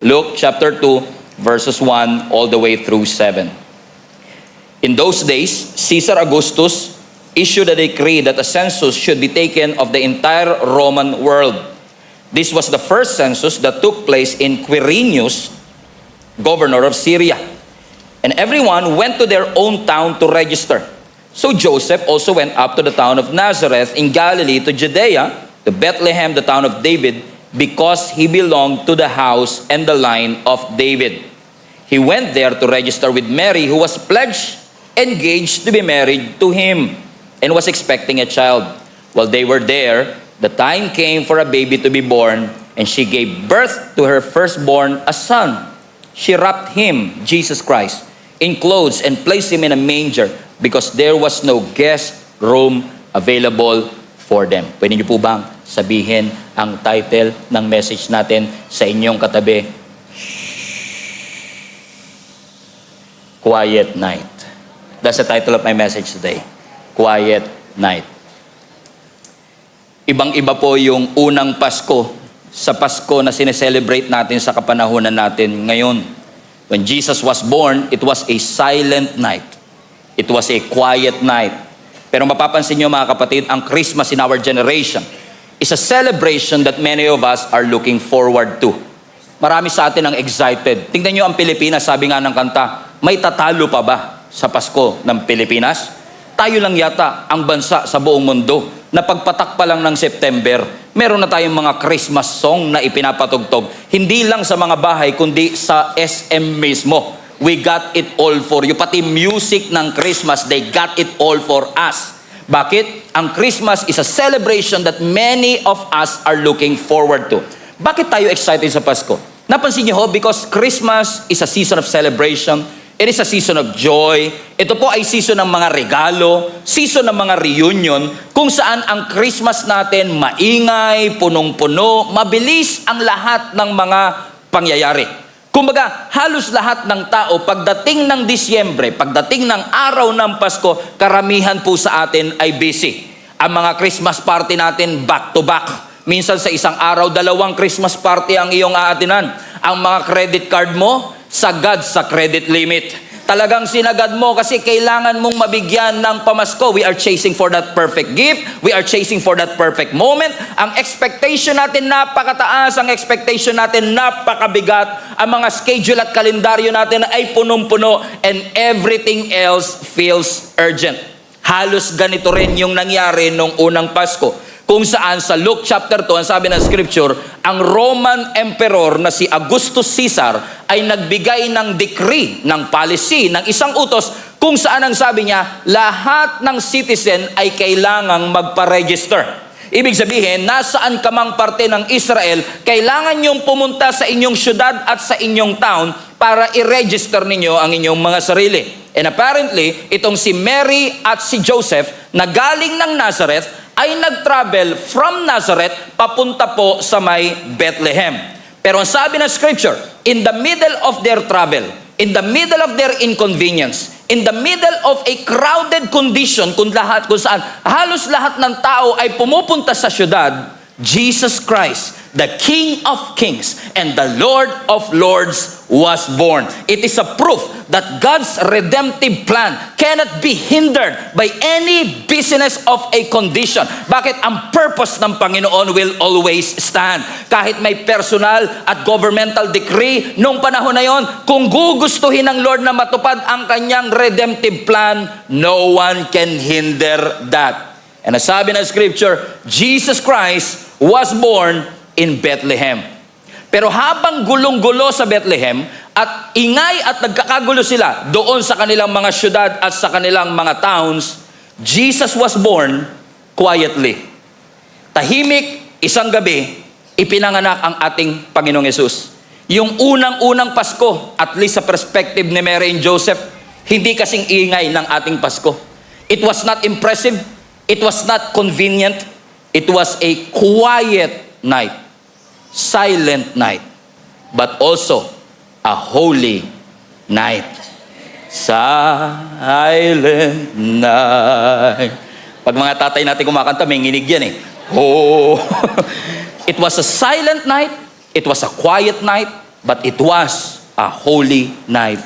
Luke chapter 2, verses 1 all the way through 7. In those days, Caesar Augustus issued a decree that a census should be taken of the entire Roman world. This was the first census that took place in Quirinius, governor of Syria. And everyone went to their own town to register. So Joseph also went up to the town of Nazareth in Galilee, to Judea, to Bethlehem, the town of David, because he belonged to the house and the line of David. He went there to register with Mary, who was engaged to be married to him, and was expecting a child. While they were there, the time came for a baby to be born, and she gave birth to her firstborn, a son. She wrapped him, Jesus Christ, in clothes and placed him in a manger because there was no guest room available for them. Pwede niyo po bang sabihin ang title ng message natin sa inyong katabi? Quiet Night. That's the title of my message today. Quiet Night. Ibang-iba po yung unang Pasko sa Pasko na sineselebrate natin sa kapanahunan natin ngayon. When Jesus was born, it was a silent night. It was a quiet night. Pero mapapansin nyo mga kapatid, ang Christmas in our generation is a celebration that many of us are looking forward to. Marami sa atin ang excited. Tingnan nyo ang Pilipinas, sabi nga ng kanta, may tatalo pa ba sa Pasko ng Pilipinas? Tayo lang yata ang bansa sa buong mundo na pagpatak pa lang ng September, meron na tayong mga Christmas song na ipinapatugtog. Hindi lang sa mga bahay, kundi sa SM mismo. We got it all for you. Pati music ng Christmas, they got it all for us. Bakit? Ang Christmas is a celebration that many of us are looking forward to. Bakit tayo excited sa Pasko? Napansin niyo ho, because Christmas is a season of celebration. It is a season of joy. Ito po ay season ng mga regalo, season ng mga reunion, kung saan ang Christmas natin maingay, punong-puno, mabilis ang lahat ng mga pangyayari. Kumbaga, halos lahat ng tao, pagdating ng Disyembre, pagdating ng araw ng Pasko, karamihan po sa atin ay busy. Ang mga Christmas party natin, back to back. Minsan sa isang araw, 2 Christmas party ang iyong aatinan. Ang mga credit card mo, sagad sa credit limit. Talagang sinagad mo kasi kailangan mong mabigyan ng pamasko. We are chasing for that perfect gift. We are chasing for that perfect moment. Ang expectation natin napakataas. Ang expectation natin napakabigat. Ang mga schedule at kalendaryo natin ay punong-puno. And everything else feels urgent. Halos ganito rin yung nangyari nung unang Pasko. Kung saan sa Luke chapter 2, ang sabi ng scripture, ang Roman Emperor na si Augustus Caesar ay nagbigay ng decree, ng policy, ng isang utos, kung saan ang sabi niya, lahat ng citizen ay kailangang magpa-register. Ibig sabihin, nasaan ka mang parte ng Israel, kailangan niyong pumunta sa inyong syudad at sa inyong town para i-register ninyo ang inyong mga sarili. And apparently, itong si Mary at si Joseph na galing ng Nazareth ay nag-travel from Nazareth papunta po sa may Bethlehem. Pero ang sabi ng scripture, in the middle of their travel, in the middle of their inconvenience, in the middle of a crowded condition, kung saan halos lahat ng tao ay pumupunta sa syudad, Jesus Christ, the King of Kings and the Lord of Lords was born. It is a proof that God's redemptive plan cannot be hindered by any business of a condition. Bakit? Ang purpose ng Panginoon will always stand. Kahit may personal at governmental decree nung panahon na yon, kung gugustuhin ng Lord na matupad ang kanyang redemptive plan, no one can hinder that. And as sabi ng scripture, Jesus Christ was born in Bethlehem. Pero habang gulong-gulo sa Bethlehem at ingay at nagkakagulo sila doon sa kanilang mga syudad at sa kanilang mga towns, Jesus was born quietly. Tahimik, isang gabi, ipinanganak ang ating Panginoong Yesus. Yung unang-unang Pasko, at least sa perspective ni Mary and Joseph, hindi kasing ingay ng ating Pasko. It was not impressive. It was not convenient. It was a quiet night, silent night, but also a holy night. Silent night. Pag mga tatay natin kumakanta, may nginig yan eh. Oh. It was a silent night. It was a quiet night. but it was a holy night.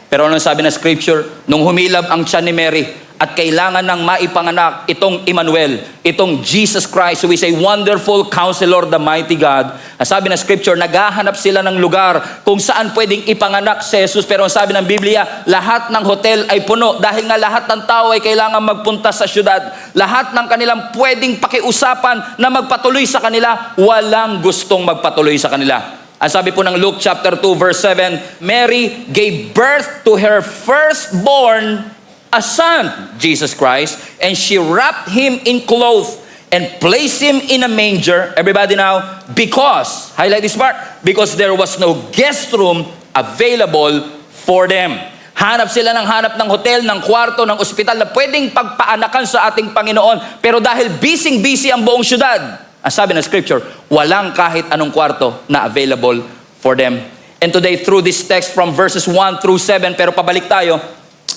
Pero anong sabi ng scripture? Nung humilab ang tiyan ni Mary at kailangan ng maipanganak itong Emmanuel, itong Jesus Christ, who is a wonderful counselor, the mighty God. Ang sabi ng scripture, naghahanap sila ng lugar kung saan pwedeng ipanganak si Jesus. Pero ang sabi ng Biblia, lahat ng hotel ay puno dahil nga lahat ng tao ay kailangan magpunta sa syudad. Lahat ng kanilang pwedeng pakiusapan na magpatuloy sa kanila, walang gustong magpatuloy sa kanila. Ang sabi po ng Luke chapter 2 verse 7, Mary gave birth to her firstborn, a son, Jesus Christ, and she wrapped him in cloth and placed him in a manger. Everybody now, because, highlight this part, because there was no guest room available for them. Hanap sila ng hotel, ng kwarto, ng ospital na pwedeng pagpaanakan sa ating Panginoon. Pero dahil busy ang buong syudad, ang sabi ng scripture, walang kahit anong kwarto na available for them. And today, through this text from verses 1 through 7, pero pabalik tayo,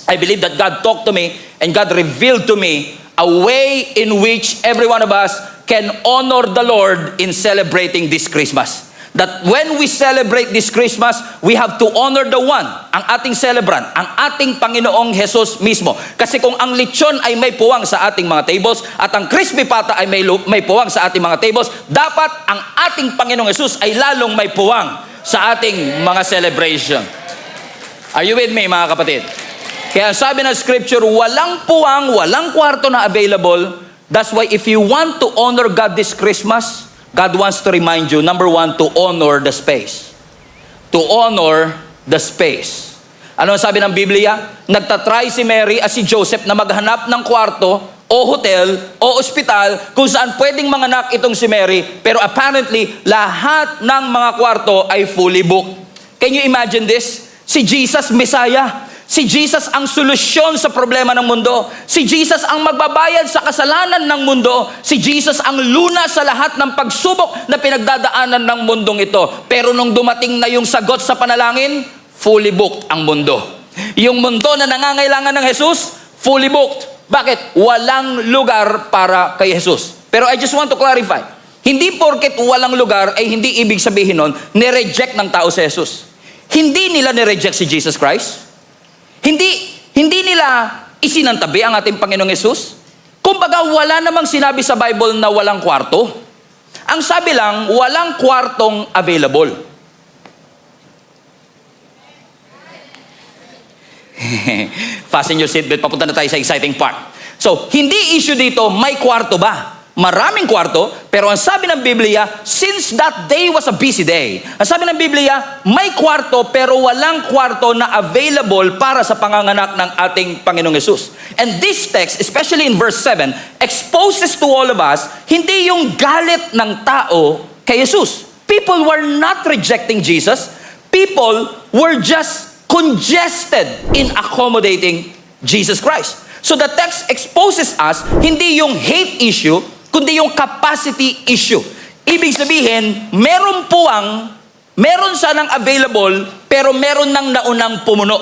I believe that God talked to me and God revealed to me a way in which every one of us can honor the Lord in celebrating this Christmas. That when we celebrate this Christmas, we have to honor the one, ang ating celebrant, ang ating Panginoong Jesus mismo. Kasi kung ang lechon ay may puwang sa ating mga tables at ang crispy pata ay may puwang sa ating mga tables, dapat ang ating Panginoong Jesus ay lalong may puwang sa ating mga celebration. Are you with me, mga kapatid? Kaya sabi ng scripture, walang puwang, walang kwarto na available. That's why if you want to honor God this Christmas, God wants to remind you, number one, to honor the space. To honor the space. Ano sabi ng Biblia? Nagtatry si Mary at si Joseph na maghanap ng kwarto o hotel o ospital kung saan pwedeng manganak itong si Mary. Pero apparently, lahat ng mga kwarto ay fully booked. Can you imagine this? Si Jesus, Messiah. Si Jesus ang solusyon sa problema ng mundo. Si Jesus ang magbabayad sa kasalanan ng mundo. Si Jesus ang lunas sa lahat ng pagsubok na pinagdadaanan ng mundong ito. Pero nung dumating na yung sagot sa panalangin, fully booked ang mundo. Yung mundo na nangangailangan ng Jesus, fully booked. Bakit? Walang lugar para kay Jesus. Pero I just want to clarify. Hindi porket walang lugar ay hindi ibig sabihin nun, nireject ng tao si Jesus. Hindi nila nireject si Jesus Christ. Hindi nila isinantabi ang ating Panginoong Yesus. Kumbaga, wala namang sinabi sa Bible na walang kwarto. Ang sabi lang, walang kwartong available. Fasten your seatbelt, papunta na tayo sa exciting part. So, hindi issue dito, may kwarto ba? Maraming kwarto, pero ang sabi ng Biblia, since that day was a busy day, ang sabi ng Biblia, may kwarto pero walang kwarto na available para sa panganganak ng ating Panginoong Yesus. And this text, especially in verse 7, exposes to all of us, hindi yung galit ng tao kay Jesus. People were not rejecting Jesus. People were just congested in accommodating Jesus Christ. So the text exposes us, hindi yung hate issue, kundi yung capacity issue. Ibig sabihin, meron puwang, meron sanang available, pero meron nang naunang pumuno.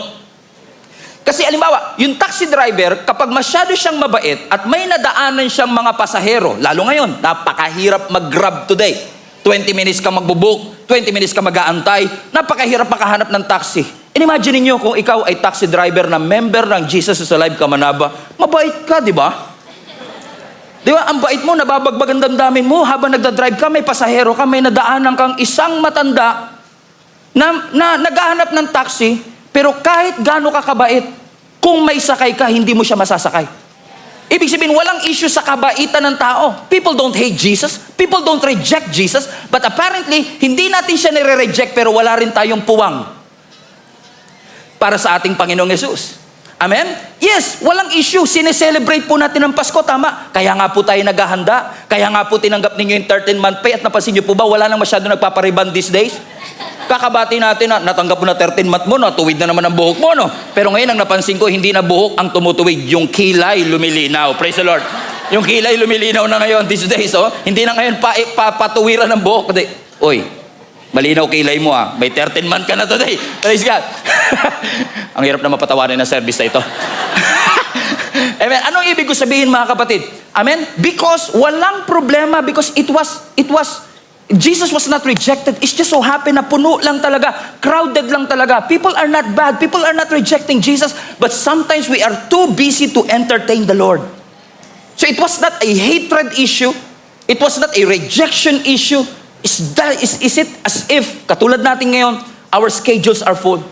Kasi alimbawa, yung taxi driver, kapag masyado siyang mabait at may nadaanan siyang mga pasahero, lalo ngayon, napakahirap mag-grab today. 20 minutes ka magbubook, 20 minutes ka mag-aantay, napakahirap makahanap ng taxi. Imagine niyo kung ikaw ay taxi driver na member ng Jesus is Alive Kamanaba, mabait ka, di ba? Di ba, ang bait mo, nababagbag ang damdamin mo, habang nagdadrive ka, may pasahero ka, may nadaanan kang isang matanda na naghahanap ng taxi, pero kahit gaano ka kabait, kung may sakay ka, hindi mo siya masasakay. Ibig sabihin, walang issue sa kabaitan ng tao. People don't hate Jesus. People don't reject Jesus. But apparently, hindi natin siya nire-reject, pero wala rin tayong puwang para sa ating Panginoong Yesus. Amen? Yes, walang issue. Sineselebrate po natin ang Pasko, tama. Kaya nga po tayo naghahanda. Kaya nga po tinanggap ninyo yung 13-month pay. At napansin niyo po ba, wala nang masyado nagpapariban these days? Kakabati natin na natanggap mo na 13-month mo, no? Tuwid na naman ang buhok mo, no? Pero ngayon, ang napansin ko, hindi na buhok ang tumutuwid. Yung kilay lumilinaw. Praise the Lord. Yung kilay lumilinaw na ngayon these days, oh. Hindi na ngayon patuwiran ng buhok. Oy, malinaw kilay mo, ah. May 13-month ka na today. Praise God. Ang hirap na mapatawarin na service na ito. Amen. Anong ibig ko sabihin, mga kapatid? Amen? Because walang problema, because it was Jesus was not rejected. It's just so happen na puno lang talaga, crowded lang talaga. People are not bad. People are not rejecting Jesus. But sometimes we are too busy to entertain the Lord. So it was not a hatred issue. It was not a rejection issue. Is it as if, katulad natin ngayon, our schedules are full.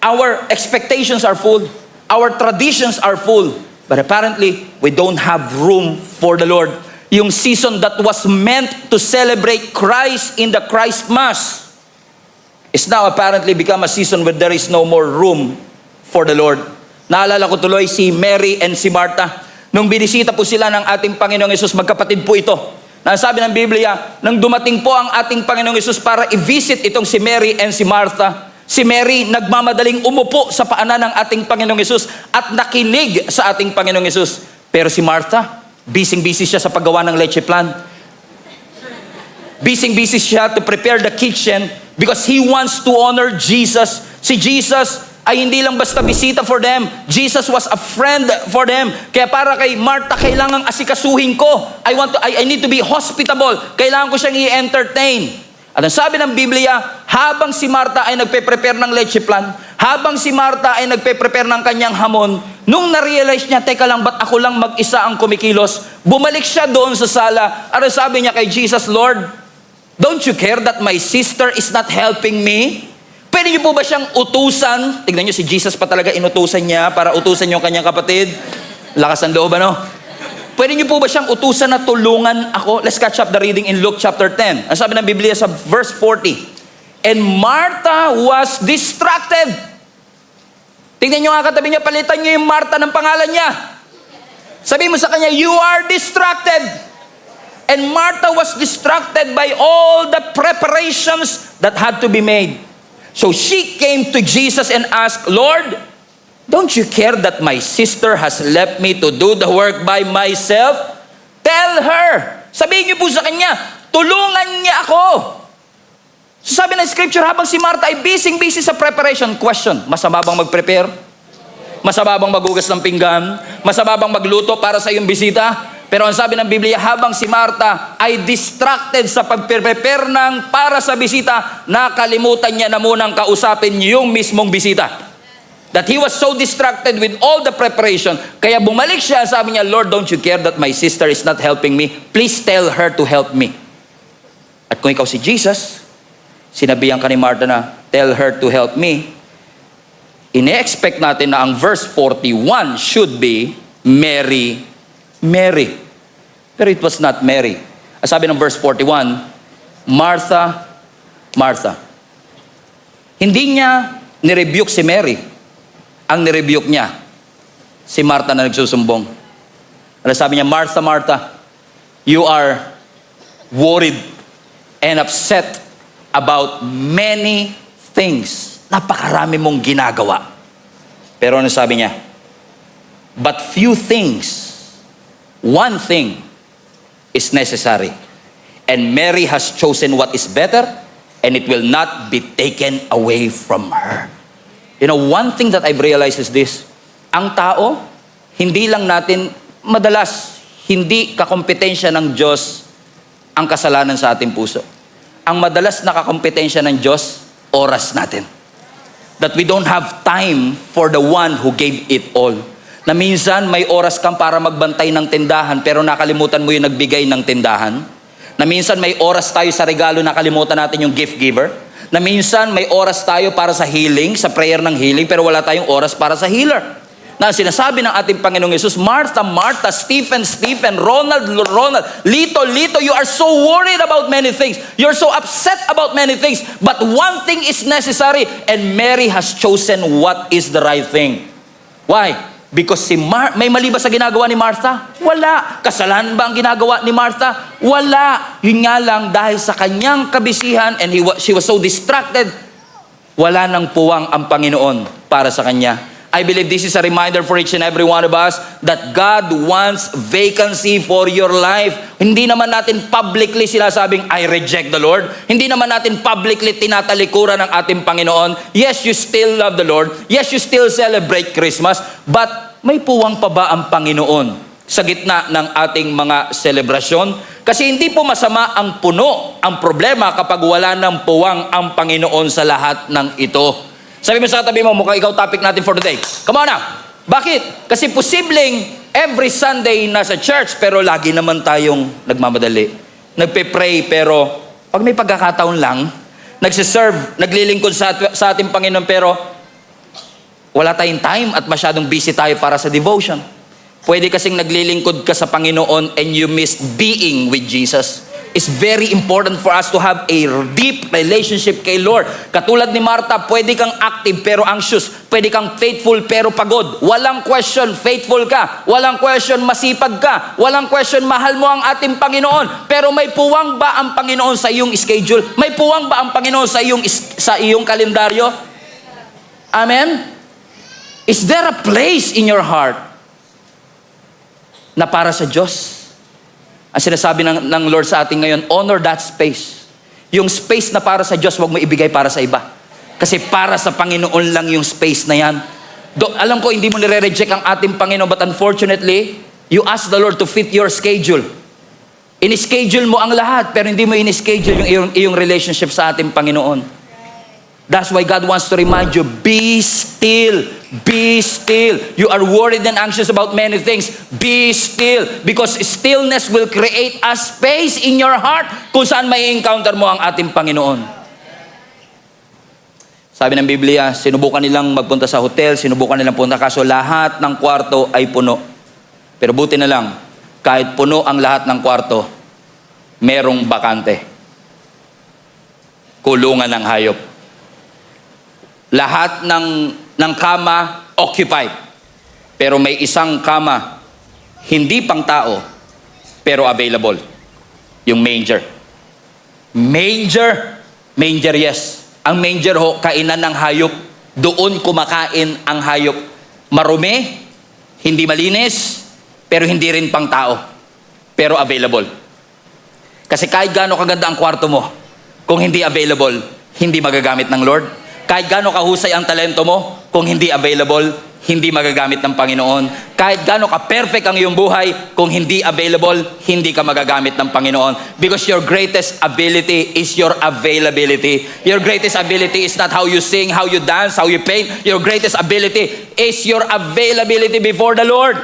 Our expectations are full. Our traditions are full. But apparently, we don't have room for the Lord. Yung season that was meant to celebrate Christ in the Christ Mass is now apparently become a season where there is no more room for the Lord. Naalala ko tuloy si Mary and si Martha. Nung binisita po sila ng ating Panginoong Yesus, magkapatid po ito. Nasabi ng Biblia, nang dumating po ang ating Panginoong Yesus para i-visit itong si Mary and si Martha, si Mary nagmamadaling umupo sa paanan ng ating Panginoong Yesus at nakinig sa ating Panginoong Yesus. Pero si Martha, busy siya sa paggawa ng leche plan. Busy siya to prepare the kitchen because he wants to honor Jesus. Si Jesus ay hindi lang basta bisita for them. Jesus was a friend for them. Kaya para kay Martha, kailangang asikasuhin ko. I need to be hospitable. Kailangan ko siyang i-entertain. At ang sabi ng Biblia, habang si Martha ay nagpe-prepare ng leche plan, habang si Martha ay nagpe-prepare ng kanyang hamon, nung na-realize niya, teka lang, ba't ako lang mag-isa ang kumikilos? Bumalik siya doon sa sala. At sabi niya kay Jesus, Lord, don't you care that my sister is not helping me? Pwede niyo po ba siyang utusan? Tignan niyo, si Jesus pa talaga inutusan niya para utusan yung kanyang kapatid. Lakas ng loob, ano? Pwede niyo po ba siyang utusan na tulungan ako? Let's catch up the reading in Luke chapter 10. Ang sabi ng Biblia sa verse 40. And Martha was distracted. Tingnan niyo nga katabi niya, palitan niyo yung Martha ng pangalan niya. Sabi mo sa kanya, you are distracted. And Martha was distracted by all the preparations that had to be made. So she came to Jesus and asked, Lord, don't you care that my sister has left me to do the work by myself? Tell her. Sabihin niyo po sa kanya, tulungan niya ako. So sabi ng scripture, habang si Martha ay busy sa preparation. Question, masama bang mag-prepare? Masama bang magugas ng pinggan? Masama bang magluto para sa iyong bisita? Pero ang sabi ng Biblia, habang si Martha ay distracted sa pag-prepare ng para sa bisita, nakalimutan niya na munang kausapin yung mismong bisita. That he was so distracted with all the preparation. Kaya bumalik siya, sabi niya, Lord, don't you care that my sister is not helping me? Please tell her to help me. At kung ikaw si Jesus, sinabihan ka ni Martha na, tell her to help me. Ine-expect natin na ang verse 41 should be, Mary, Mary. Pero it was not Mary. Ang sabi ng verse 41, Martha, Martha. Hindi niya nirebuke si Mary. Ang nirebuke niya, si Martha na nagsusumbong. Ano sabi niya, Martha, Martha, you are worried and upset about many things. Napakarami mong ginagawa. Pero ano sabi niya? But few things, one thing is necessary. And Mary has chosen what is better, and it will not be taken away from her. You know, one thing that I've realized is this. Ang tao, hindi lang natin, madalas, hindi kakompetensya ng Diyos ang kasalanan sa ating puso. Ang madalas na kakompetensya ng Diyos, oras natin. That we don't have time for the one who gave it all. Na minsan may oras kang para magbantay ng tindahan pero nakalimutan mo yung nagbigay ng tindahan. Na minsan may oras tayo sa regalo, nakalimutan natin yung gift giver. Na minsan may oras tayo para sa healing, sa prayer ng healing, pero wala tayong oras para sa healer. Na sinasabi ng ating Panginoong Yesus, Martha, Martha, Stephen, Ronald, Lito, you are so worried about many things. You're so upset about many things. But one thing is necessary, and Mary has chosen what is the right thing. Why? Because may mali ba sa ginagawa ni Martha? Wala. Kasalanan ba ang ginagawa ni Martha? Wala. Yun nga lang, dahil sa kanyang kabisihan and she was so distracted, wala nang puwang ang Panginoon para sa kanya. I believe this is a reminder for each and every one of us that God wants vacancy for your life. Hindi naman natin publicly sinasabing, I reject the Lord. Hindi naman natin publicly tinatalikuran ng ating Panginoon. Yes, you still love the Lord. Yes, you still celebrate Christmas. But may puwang pa ba ang Panginoon sa gitna ng ating mga selebrasyon. Kasi hindi po masama ang puno. Ang problema kapag wala ng puwang ang Panginoon sa lahat ng ito. Sabi mo sa katabi mo, mukhang ikaw topic natin for today. Come on na! Bakit? Kasi posibleng every Sunday nasa church, pero lagi naman tayong nagmamadali. Nagpe-pray, pero pag may pagkakataon lang, nagsiserve, naglilingkod sa ating Panginoon, pero wala tayong time at masyadong busy tayo para sa devotion. Pwede kasing naglilingkod ka sa Panginoon and you miss being with Jesus. It's very important for us to have a deep relationship kay Lord. Katulad ni Martha, pwede kang active pero anxious. Pwede kang faithful pero pagod. Walang question, faithful ka. Walang question, masipag ka. Walang question, mahal mo ang ating Panginoon. Pero may puwang ba ang Panginoon sa iyong schedule? May puwang ba ang Panginoon sa iyong kalendaryo? Amen? Is there a place in your heart na para sa Diyos? Ang sinasabi ng Lord sa atin ngayon, honor that space. Yung space na para sa Diyos, huwag mo ibigay para sa iba. Kasi para sa Panginoon lang yung space na yan. Alam ko, hindi mo nire-reject ang ating Panginoon, but unfortunately, you ask the Lord to fit your schedule. In-schedule mo ang lahat, pero hindi mo in-schedule yung iyong relationship sa ating Panginoon. That's why God wants to remind you, be still. Be still. You are worried and anxious about many things. Be still. Because stillness will create a space in your heart kung saan may encounter mo ang ating Panginoon. Sabi ng Biblia, sinubukan nilang magpunta sa hotel, sinubukan nilang punta, kaso lahat ng kwarto ay puno. Pero buti na lang, kahit puno ang lahat ng kwarto, merong bakante. Kulungan ng hayop. Lahat ng kama occupied. Pero may isang kama, hindi pang tao, pero available. Yung manger. Manger? Manger, yes. Ang manger ho, kainan ng hayop. Doon kumakain ang hayop. Marumi, hindi malinis, pero hindi rin pang tao. Pero available. Kasi kahit gaano kaganda ang kwarto mo, kung hindi available, hindi magagamit ng Lord. Kahit gaano kahusay ang talento mo, kung hindi available, hindi magagamit ng Panginoon. Kahit gaano ka-perfect ang iyong buhay, kung hindi available, hindi ka magagamit ng Panginoon. Because your greatest ability is your availability. Your greatest ability is not how you sing, how you dance, how you paint. Your greatest ability is your availability before the Lord.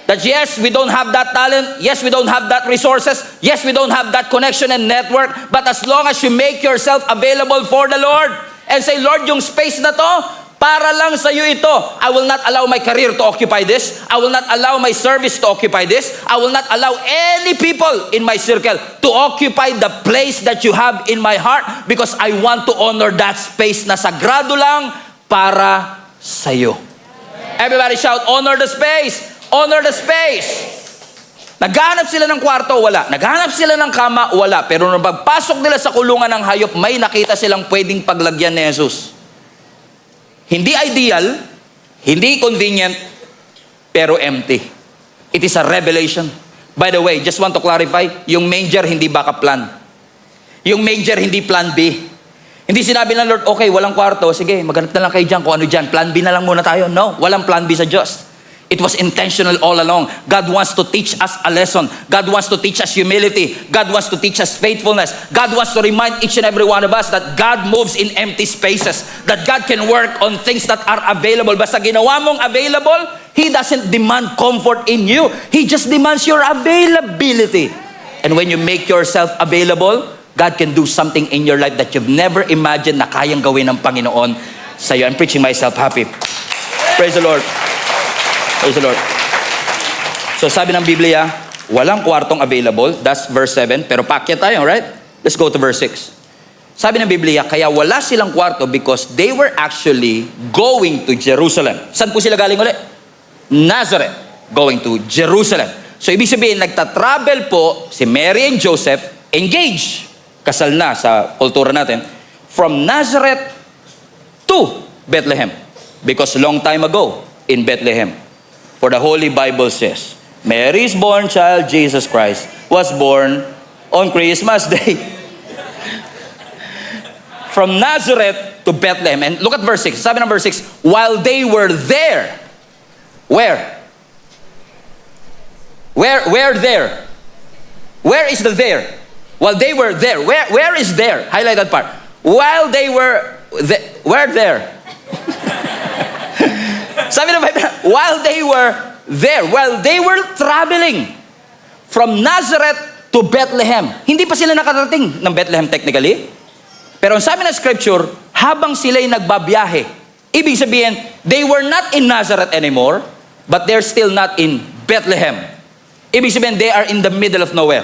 That yes, we don't have that talent. Yes, we don't have that resources. Yes, we don't have that connection and network. But as long as you make yourself available for the Lord, and say, Lord, yung space na to, para lang sa iyo ito. I will not allow my career to occupy this. I will not allow my service to occupy this. I will not allow any people in my circle to occupy the place that you have in my heart because I want to honor that space na sagrado lang para sa iyo. Everybody shout, honor the space. Honor the space. Naghanap sila ng kwarto, wala. Naghanap sila ng kama, wala. Pero nung pagpasok nila sa kulungan ng hayop, may nakita silang pwedeng paglagyan ni Jesus. Hindi ideal, hindi convenient, pero empty. It is a revelation. By the way, just want to clarify, yung manger hindi backup plan. Yung manger hindi plan B. Hindi sinabi ng Lord, okay, walang kwarto, sige, maghanap na lang kayo dyan, kung ano dyan, plan B na lang muna tayo. No, walang plan B sa Diyos. It was intentional all along. God wants to teach us a lesson. God wants to teach us humility. God wants to teach us faithfulness. God wants to remind each and every one of us that God moves in empty spaces. That God can work on things that are available. Basta ginawa mong available, He doesn't demand comfort in you. He just demands your availability. And when you make yourself available, God can do something in your life that you've never imagined na kayang gawin ng Panginoon sa iyo. I'm preaching myself happy. Praise the Lord. Praise the Lord. So sabi ng Biblia, walang kwartong available. That's verse 7. Pero paakyat tayo, right? Let's go to verse 6. Sabi ng Biblia, kaya wala silang kwarto because they were actually going to Jerusalem. Saan po sila galing ulit? Nazareth. Going to Jerusalem. So ibig sabihin, nagta-travel po si Mary and Joseph, engaged. Kasal na sa kultura natin. From Nazareth to Bethlehem. Because long time ago, in Bethlehem. For the Holy Bible says, Mary's born child, Jesus Christ, was born on Christmas Day. From Nazareth to Bethlehem. And look at verse 6. Sabi ng verse 6, while they were there, where? Where there? Where is the there? While they were there. Where is there? Highlight that part. While they were where there? Sabi ng Bible, while they were there, while they were traveling from Nazareth to Bethlehem. Hindi pa sila nakarating ng Bethlehem technically. Pero ang sabi ng scripture, habang sila'y nagbabiyahe, ibig sabihin, they were not in Nazareth anymore, but they're still not in Bethlehem. Ibig sabihin, they are in the middle of nowhere.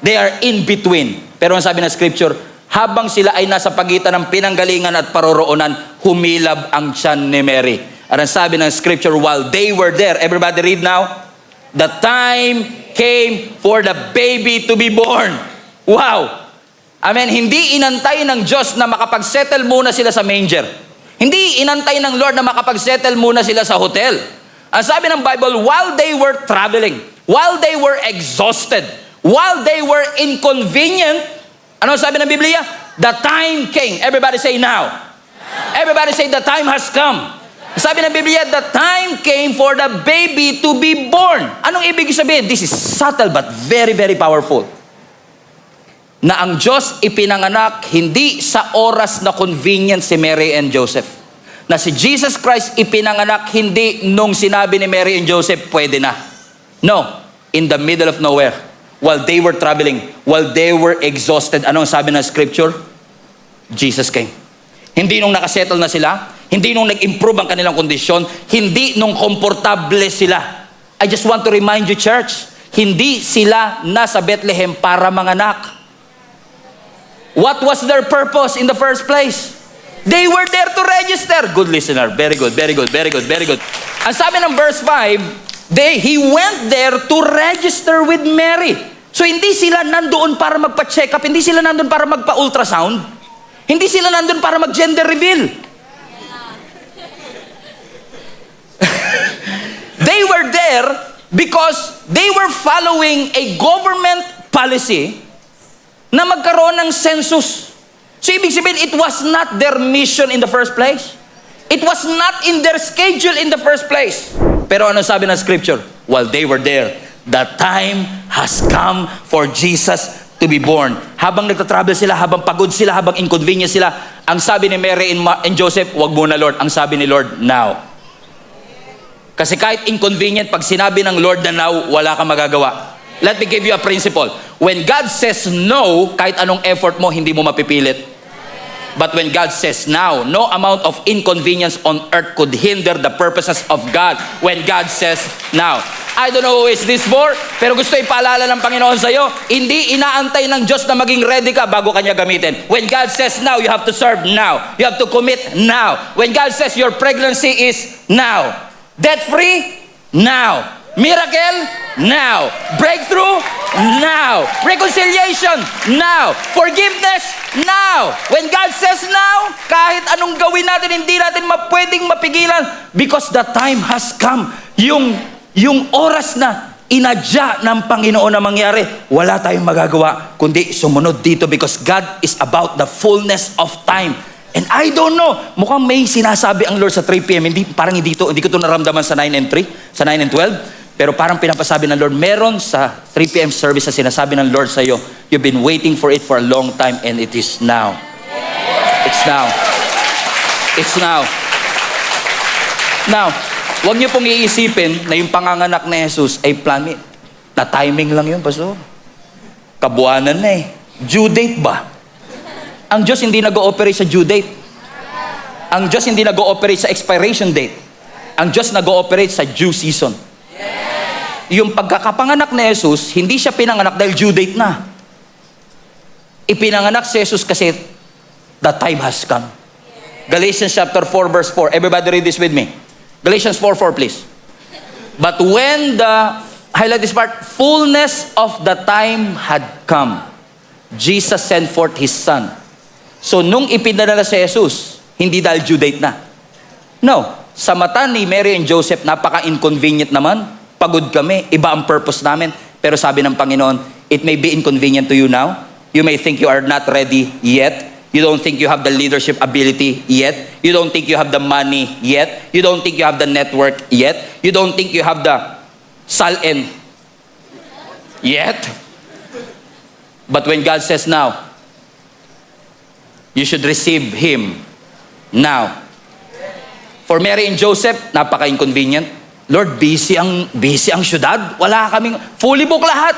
They are in between. Pero ang sabi ng scripture, habang sila ay nasa pagitan ng pinanggalingan at paroroonan, humilab ang tiyan ni Mary. At ang sabi ng scripture, while they were there, everybody read now, the time came for the baby to be born. Wow! Amen. Hindi inantay ng Diyos na makapag-settle muna sila sa manger. Hindi inantay ng Lord na makapag-settle muna sila sa hotel. Ang sabi ng Bible, while they were traveling, while they were exhausted, while they were inconvenient, ano sabi ng Biblia? The time came. Everybody say now. Everybody say the time has come. Sabi ng Biblia, the time came for the baby to be born. Anong ibig sabihin? This is subtle but very, very powerful. Na ang Diyos ipinanganak hindi sa oras na convenient si Mary and Joseph. Na si Jesus Christ ipinanganak hindi nung sinabi ni Mary and Joseph, pwede na. No, in the middle of nowhere. While they were traveling, while they were exhausted, anong sabi ng scripture? Jesus came. Hindi nung nakasettle na sila, hindi nung nag-improve ang kanilang kondisyon, hindi nung komportable sila. I just want to remind you, church, hindi sila nasa Bethlehem para manganak. What was their purpose in the first place? They were there to register. Good listener. Very good, very good, very good, very good. Ang sabi ng verse 5, he went there to register with Mary. So hindi sila nandoon para magpa-check up, hindi sila nandoon para magpa-ultrasound, hindi sila nandoon para mag-gender reveal. They were there because they were following a government policy na magkaroon ng census. So ibig sabihin, it was not their mission in the first place. It was not in their schedule in the first place. Pero ano sabi ng scripture? While they were there, the time has come for Jesus to be born. Habang nagtatravel sila, habang pagod sila, habang inconvenient sila, ang sabi ni Mary and Joseph, wag muna Lord. Ang sabi ni Lord, now. Kasi kahit inconvenient, pag sinabi ng Lord na now, wala kang magagawa. Let me give you a principle. When God says no, kahit anong effort mo, hindi mo mapipilit. But when God says now, no amount of inconvenience on earth could hinder the purposes of God when God says now. I don't know who is this for, pero gusto ipaalala ng Panginoon sa'yo, hindi inaantay ng Diyos na maging ready ka bago kanya gamitin. When God says now, you have to serve now. You have to commit now. When God says your pregnancy is now. Debt-free? Now. Miracle? Now. Breakthrough? Now. Reconciliation? Now. Forgiveness? Now. When God says now, kahit anong gawin natin, hindi natin pwedeng mapigilan because the time has come. Yung oras na inadya ng Panginoon na mangyari, wala tayong magagawa kundi sumunod dito because God is about the fullness of time. And I don't know, mukhang may sinasabi ang Lord sa 3 p.m. Hindi ko to naramdaman sa 9 and 3, sa 9 and 12. Pero parang pinapasabi ng Lord, meron sa 3 p.m. service na sinasabi ng Lord sa iyo, you've been waiting for it for a long time and it is now. It's now. It's now. Now, huwag niyo pong iisipin na yung panganganak ni Jesus ay plano. Na timing lang yun, Pastor. Kabuanan na eh. Due date ba? Ang Diyos hindi nag-ooperate sa due date. Ang Diyos hindi nag-ooperate sa expiration date. Ang Diyos nag-ooperate sa due season. Yung pagkakapanganak ni Jesus, hindi siya pinanganak dahil due date na. Ipinanganak si Jesus kasi the time has come. Galatians chapter 4 verse 4. Everybody read this with me. Galatians 4:4 please. But when highlight this part, fullness of the time had come, Jesus sent forth His Son. So nung ipinadala si Jesus, hindi dahil due date na. No. Sa mata ni Mary and Joseph, napaka-inconvenient naman. Pagod kami, iba ang purpose namin. Pero sabi ng Panginoon, it may be inconvenient to you now. You may think you are not ready yet. You don't think you have the leadership ability yet. You don't think you have the money yet. You don't think you have the network yet. You don't think you have the sal-en yet. But when God says now, you should receive Him now. For Mary and Joseph, napaka-inconvenient. Lord, busy ang syudad. Wala kaming, fully book lahat.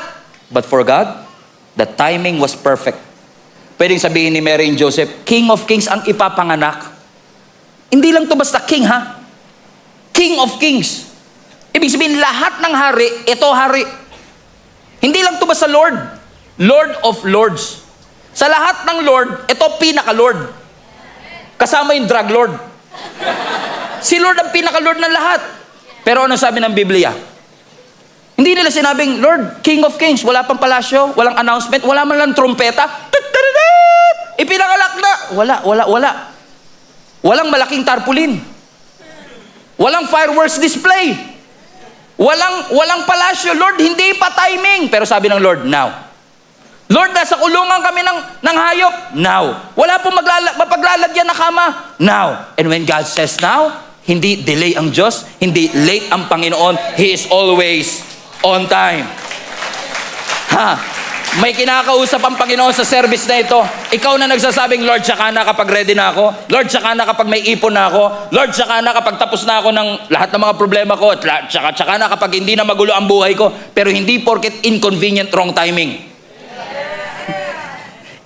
But for God, the timing was perfect. Pwedeng sabihin ni Mary and Joseph, King of Kings ang ipapanganak. Hindi lang to basta king, ha? King of Kings. Ibig sabihin, lahat ng hari, ito hari. Hindi lang to basta Lord. Lord of Lords. Sa lahat ng Lord, ito pinaka-Lord. Kasama yung drug Lord. Si Lord ang pinaka-Lord ng lahat. Pero ano sabi ng Biblia? Hindi nila sinabing, Lord, King of Kings, wala pang palasyo, walang announcement, wala man lang trumpeta. Ipinakalak na. Wala. Walang malaking tarpaulin. Walang fireworks display. Walang palasyo. Lord, hindi pa timing. Pero sabi ng Lord, now. Lord, nasa kulungan kami ng hayop. Now. Wala pong mapaglalagyan na kama. Now. And when God says now, hindi delay ang Diyos, hindi late ang Panginoon. He is always on time. May kinakausap ang Panginoon sa service na ito. Ikaw na nagsasabing, Lord, tsaka na kapag ready na ako. Lord, tsaka na kapag may ipon na ako. Lord, tsaka na kapag tapos na ako ng lahat ng mga problema ko. Tsaka na kapag hindi na magulo ang buhay ko. Pero hindi porket inconvenient, wrong timing.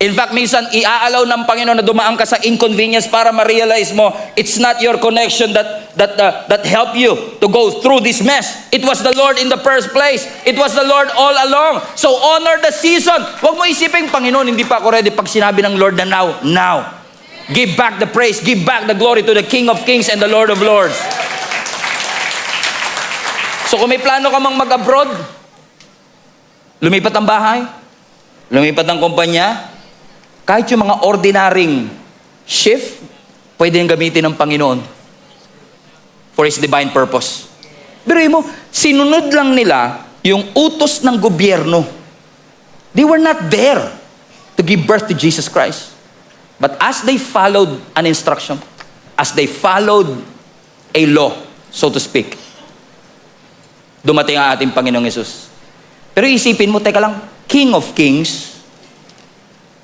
In fact, minsan, iaalaw ng Panginoon na dumaan ka sa inconvenience para ma-realize mo, it's not your connection that helped you to go through this mess. It was the Lord in the first place. It was the Lord all along. So honor the season. Huwag mo isipin, Panginoon, hindi pa ako ready pag sinabi ng Lord na now. Give back the praise, give back the glory to the King of Kings and the Lord of Lords. So kung may plano ka mang mag-abroad, lumipat ang bahay, lumipat ang kumpanya, kahit yung mga ordinaryong shift, pwede yung gamitin ng Panginoon for His divine purpose. Pero mo, sinunod lang nila yung utos ng gobyerno. They were not there to give birth to Jesus Christ. But as they followed an instruction, as they followed a law, so to speak, dumating ang ating Panginoong Yesus. Pero isipin mo, teka lang, King of Kings,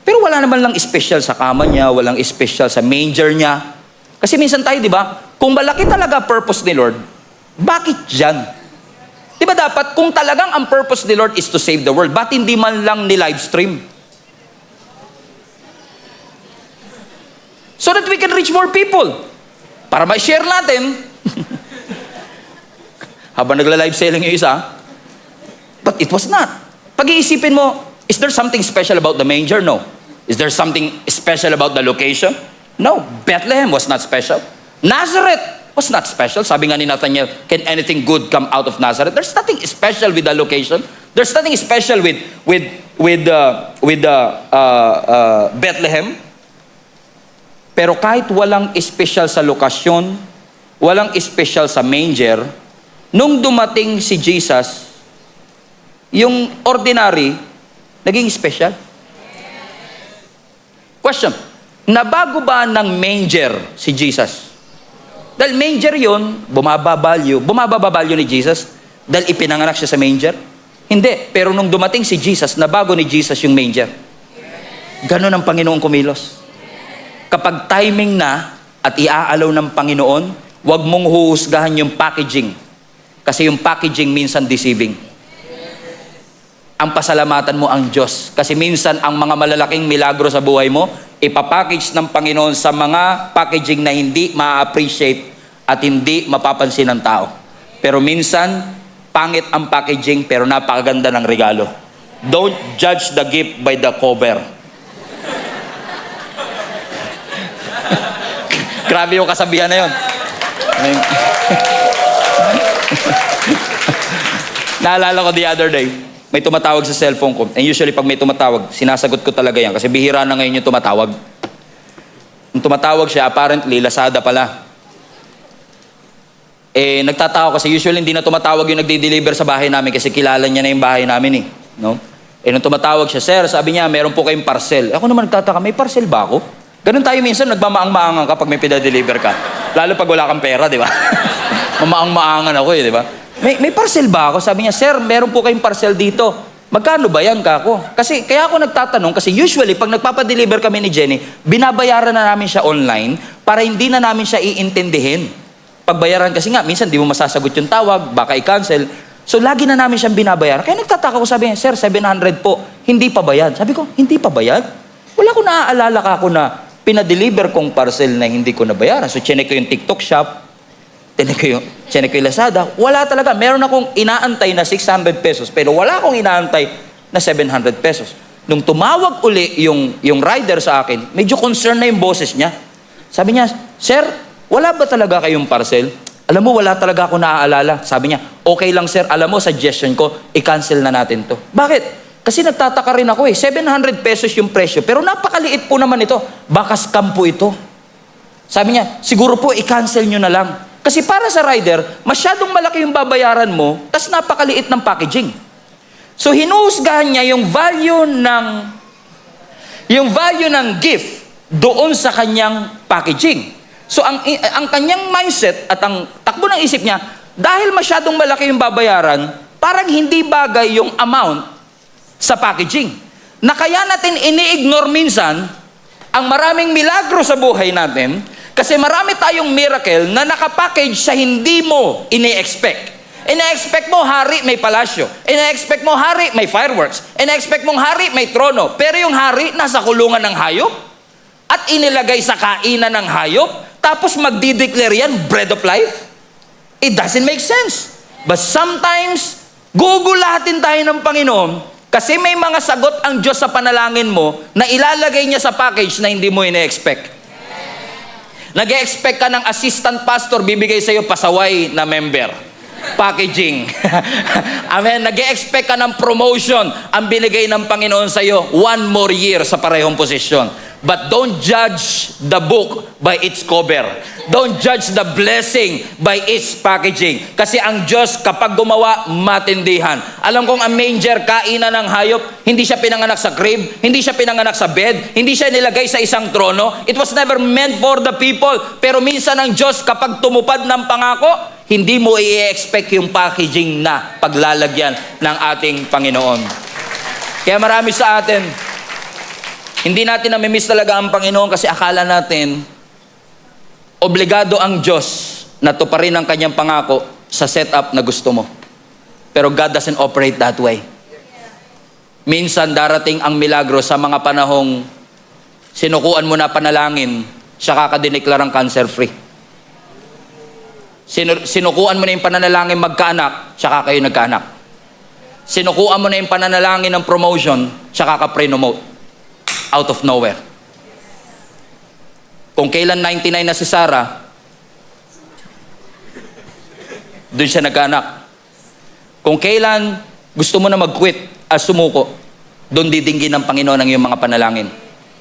pero wala naman lang special sa kama niya, walang special sa manger niya. Kasi minsan tayo, di ba, kung malaki talaga purpose ni Lord, bakit dyan? Di ba dapat, kung talagang ang purpose ni Lord is to save the world, bakit hindi man lang ni live stream? So that we can reach more people. Para ma-share natin. Habang nagla-live selling yung isa. But it was not. Pag-iisipin mo, is there something special about the manger? No. Is there something special about the location? No. Bethlehem was not special. Nazareth was not special. Sabi nga ni Nathaniel, can anything good come out of Nazareth? There's nothing special with the location. There's nothing special with Bethlehem. Pero kahit walang special sa lokasyon, walang special sa manger, nung dumating si Jesus, yung ordinary, naging special. Question, nabago ba ng manger si Jesus? Dahil manger yun, bumababa value ni Jesus dahil ipinanganak siya sa manger? Hindi. Pero nung dumating si Jesus, nabago ni Jesus yung manger. Ganon ang Panginoon kumilos. Kapag timing na at iaalaw ng Panginoon, huwag mong huhusgahan yung packaging. Kasi yung packaging minsan deceiving. Ang pasalamatan mo ang Diyos. Kasi minsan ang mga malalaking milagro sa buhay mo, ipapackage ng Panginoon sa mga packaging na hindi ma-appreciate at hindi mapapansin ng tao. Pero minsan, pangit ang packaging pero napakaganda ng regalo. Don't judge the gift by the cover. Grabe yung kasabihan na yun. Naalala ko the other day, may tumatawag sa cellphone ko. And usually pag may tumatawag, sinasagot ko talaga yan. Kasi bihira na ngayon yung tumatawag. Yung tumatawag siya, apparently, Lazada pala. Eh, nagtatao kasi usually hindi na tumatawag yung nagde-deliver sa bahay namin kasi kilala niya na yung bahay namin eh. No? Eh, nung tumatawag siya, sir, sabi niya, meron po kayong parcel. Ako naman nagtataka, may parcel ba ako? Ganun tayo minsan, nagmamaang-maangan kapag may pinadeliver ka. Lalo pag wala kang pera, di ba? Mamaang-maangan ako eh, di ba? May parcel ba ako? Sabi niya, sir, meron po kayong parcel dito. Magkano ba yan, kako? Kasi, kaya ako nagtatanong, kasi usually, pag nagpapadeliver kami ni Jenny, binabayaran na namin siya online para hindi na namin siya iintindihin. Pagbayaran kasi nga, minsan di mo masasagot yung tawag, baka i-cancel. So, lagi na namin siyang binabayaran. Kaya nagtataka ko, sabi niya, Sir, 700 po, hindi pa bayad. Sabi ko, hindi pa bayad? Wala ko naaalala kako na pinadeliver kong parcel na hindi ko nabayaran. So, chinek ko yung TikTok shop, chinek ko yung Lazada. Wala talaga. Meron akong inaantay na 600 pesos, pero wala akong inaantay na 700 pesos. Nung tumawag uli yung rider sa akin, medyo concerned na yung boses niya. Sabi niya, Sir, wala ba talaga kayong parcel? Alam mo, wala talaga ako naaalala. Sabi niya, okay lang sir, alam mo, suggestion ko, i-cancel na natin to. Bakit? Kasi nagtataka rin ako 700 pesos yung presyo, pero napakaliit po naman ito. Baka scam po ito. Sabi niya, siguro po, i-cancel nyo na lang. Kasi para sa rider, masyadong malaki yung babayaran mo, tas napakaliit ng packaging. So, hinuhusgahan niya yung value ng gift doon sa kanyang packaging. So, ang kanyang mindset at ang takbo ng isip niya, dahil masyadong malaki yung babayaran, parang hindi bagay yung amount sa packaging. Na kaya natin ini-ignore minsan ang maraming milagro sa buhay natin kasi marami tayong miracle na nakapackage sa hindi mo ini-expect. Ina-expect mo, hari, may palasyo. Ina-expect mo, hari, may fireworks. Ina-expect mong, hari, may trono. Pero yung hari, nasa kulungan ng hayop. At inilagay sa kainan ng hayop. Tapos magdideclare yan, bread of life. It doesn't make sense. But sometimes, gugulatin tayo ng Panginoon kasi may mga sagot ang Diyos sa panalangin mo na ilalagay niya sa package na hindi mo ine-expect. Nag-e-expect ka ng assistant pastor, bibigay sa iyo pasaway na member. Packaging. Amen. Nag-e-expect ka ng promotion, ang binigay ng Panginoon sa iyo, 1 more year sa parehong posisyon. But don't judge the book by its cover. Don't judge the blessing by its packaging. Kasi ang Diyos, kapag gumawa, matindihan. Alam kong ang manger, kainan ng hayop, hindi siya pinanganak sa crib, hindi siya pinanganak sa bed, hindi siya nilagay sa isang trono. It was never meant for the people. Pero minsan ang Diyos, kapag tumupad ng pangako, hindi mo i-expect yung packaging na paglalagyan ng ating Panginoon. Kaya marami sa atin, hindi natin namimiss talaga ang Panginoon kasi akala natin obligado ang Diyos na tuparin ang kanyang pangako sa setup na gusto mo. Pero God doesn't operate that way. Minsan darating ang milagro sa mga panahong sinukuan mo na panalangin, siya kakadineklarang cancer-free. Sinukuan mo na yung pananalangin magkaanak, siya kayo nagkaanak. Sinukuan mo na yung pananalangin ng promotion, siya ka-pre-nomote. Out of nowhere. Kung kailan 99 na si Sarah, doon siya nagkaanak. Kung kailan gusto mo na mag-quit at sumuko, doon didinggin ng Panginoon ang iyong mga panalangin.